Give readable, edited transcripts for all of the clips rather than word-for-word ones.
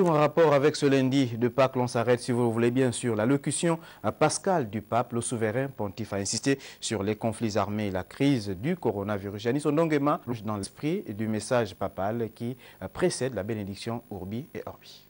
En rapport avec ce lundi de Pâques, l'on s'arrête, si vous le voulez bien sûr, l'allocution pascale du pape. Le souverain pontife a insisté sur les conflits armés et la crise du coronavirus. Janis Ondongema, dans l'esprit du message papal qui précède la bénédiction Urbi et Orbi.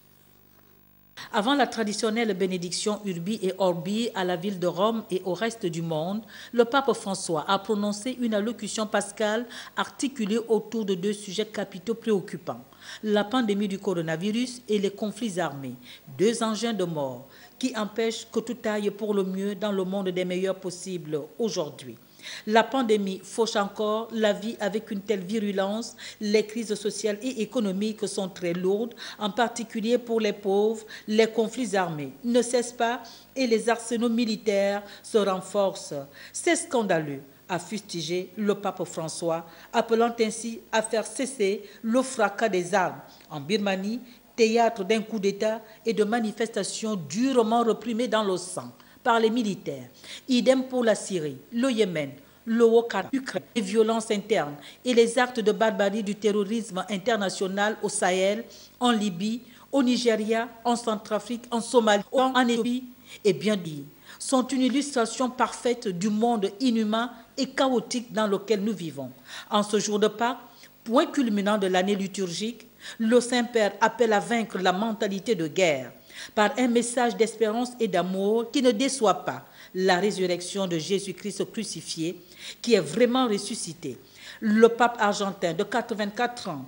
Avant la traditionnelle bénédiction Urbi et Orbi à la ville de Rome et au reste du monde, le pape François a prononcé une allocution pascale articulée autour de deux sujets capitaux préoccupants: la pandémie du coronavirus et les conflits armés, deux engins de mort qui empêchent que tout aille pour le mieux dans le monde des meilleurs possibles aujourd'hui. La pandémie fauche encore la vie avec une telle virulence. Les crises sociales et économiques sont très lourdes, en particulier pour les pauvres. Les conflits armés ne cessent pas et les arsenaux militaires se renforcent. C'est scandaleux, a fustigé le pape François, appelant ainsi à faire cesser le fracas des armes en Birmanie, théâtre d'un coup d'État et de manifestations durement réprimées dans le sang par les militaires. Idem pour la Syrie, le Yémen, le Ukraine, les violences internes et les actes de barbarie du terrorisme international au Sahel, en Libye, au Nigeria, en Centrafrique, en Somalie, en Éthiopie et bien dit, sont une illustration parfaite du monde inhumain et chaotique dans lequel nous vivons. En ce jour de Pâques, point culminant de l'année liturgique, le Saint-Père appelle à vaincre la mentalité de guerre par un message d'espérance et d'amour qui ne déçoit pas: la résurrection de Jésus-Christ crucifié, qui est vraiment ressuscité. Le pape argentin de 84 ans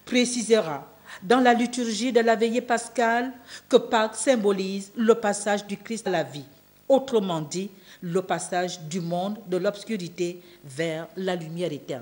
précisera dans la liturgie de la veillée pascale que Pâques symbolise le passage du Christ à la vie, autrement dit, le passage du monde de l'obscurité vers la lumière éternelle.